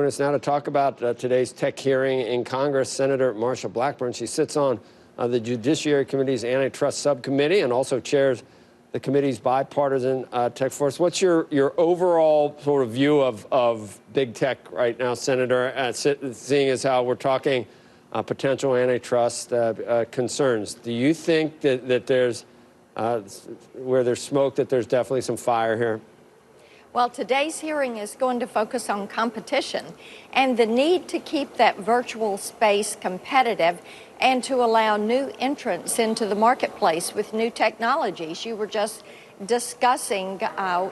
join us now to talk about today's tech hearing in Congress. Senator Marsha Blackburn, she sits on the Judiciary Committee's Antitrust Subcommittee and also chairs the committee's bipartisan tech force. What's your overall sort of view of big tech right now, Senator, seeing as how we're talking potential antitrust concerns? Do you think that there's, where there's smoke, that there's definitely some fire here? Well, today's hearing is going to focus on competition and the need to keep that virtual space competitive and to allow new entrants into the marketplace with new technologies. You were just discussing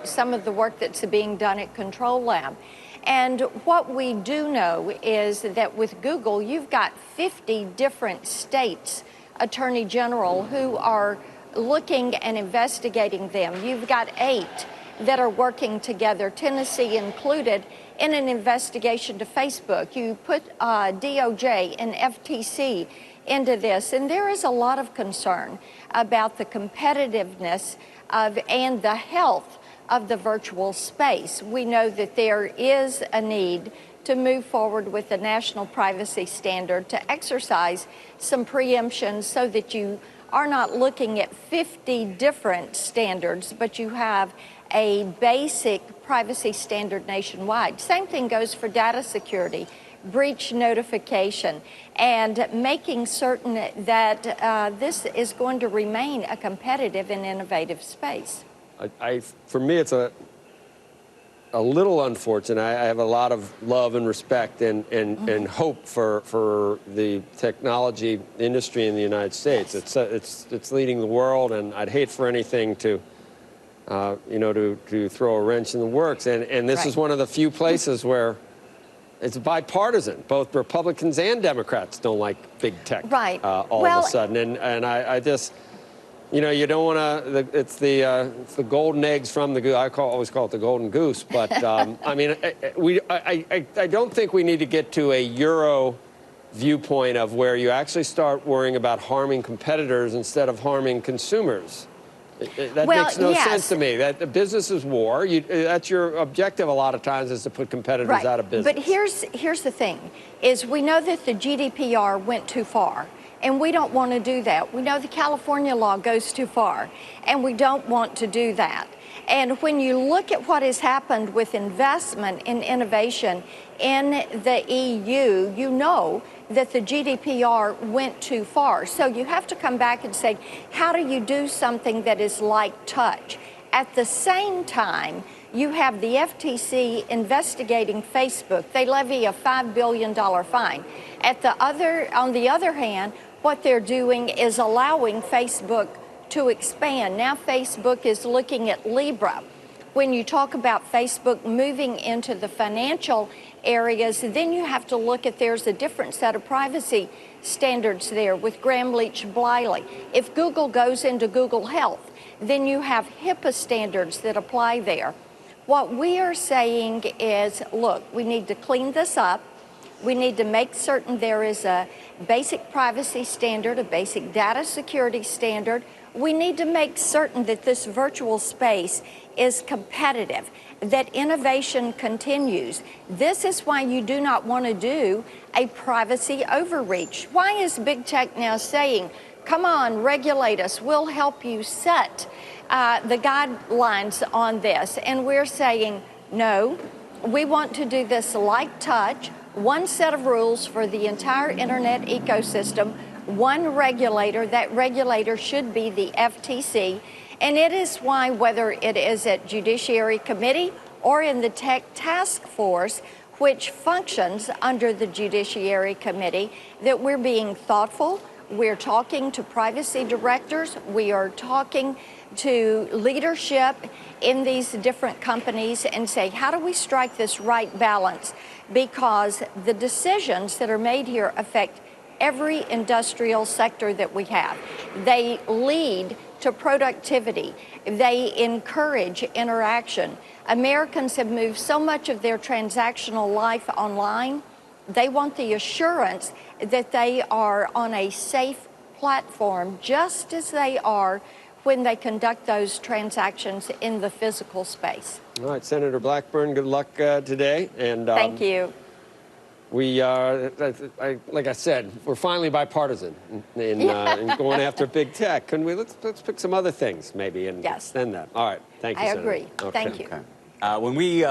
some of the work that's being done at Control Lab. And what we do know is that with Google, you've got 50 different states' attorney general who are looking and investigating them. You've got 8 that are working together, Tennessee included, in an investigation to Facebook. You put DOJ and FTC into this, and there is a lot of concern about the competitiveness of and the health of the virtual space. We know that there is a need to move forward with the national privacy standard to exercise some preemption so that you are not looking at 50 different standards, but you have a basic privacy standard nationwide. Same thing goes for data security, breach notification, and making certain that this is going to remain a competitive and innovative space. For me, it's a little unfortunate. I have a lot of love and respect and hope for the technology industry in the United States. Yes. It's leading the world, and I'd hate for anything to throw a wrench in the works. And this is one of the few places where it's bipartisan. Both Republicans and Democrats don't like big tech all of a sudden. And I just, you don't want to, it's the golden eggs from the goose. I always call it the golden goose. But, I mean, I don't think we need to get to a Euro viewpoint of where you actually start worrying about harming competitors instead of harming consumers. That makes no sense to me. That the business is war. That's your objective a lot of times, is to put competitors out of business. But here's the thing, is we know that the GDPR went too far, and we don't want to do that. We know the California law goes too far, and we don't want to do that. And when you look at what has happened with investment in innovation in the EU, you know that the GDPR went too far. So you have to come back and say, how do you do something that is like touch? At the same time, you have the FTC investigating Facebook. They levy a $5 billion fine. On the other hand, what they're doing is allowing Facebook to expand. Now Facebook is looking at Libra. When you talk about Facebook moving into the financial areas, then you have to look at, there's a different set of privacy standards there with Graham Leach Bliley. If Google goes into Google Health, then you have HIPAA standards that apply there. What we are saying is, look, we need to clean this up. We need to make certain there is a basic privacy standard, a basic data security standard. We need to make certain that this virtual space is competitive, that innovation continues. This is why you do not want to do a privacy overreach. Why is big tech now saying, come on, regulate us, we'll help you set the guidelines on this? And we're saying, no, we want to do this like touch, one set of rules for the entire internet ecosystem, one regulator. That regulator should be the FTC. And it is why, whether it is at Judiciary Committee or in the Tech Task Force, which functions under the Judiciary Committee, that we're being thoughtful. We're talking to privacy directors. We are talking to leadership in these different companies and say, how do we strike this right balance? Because the decisions that are made here affect every industrial sector that we have. They lead to productivity. They encourage interaction. Americans have moved so much of their transactional life online. They want the assurance that they are on a safe platform, just as they are when they conduct those transactions in the physical space. All right, Senator Blackburn, good luck today. And thank you. we like I said, we're finally bipartisan in going after big tech. Couldn't we? Let's pick some other things maybe and extend that. All right. Thank you, I Senator. agree. Okay. Thank you. Okay. When we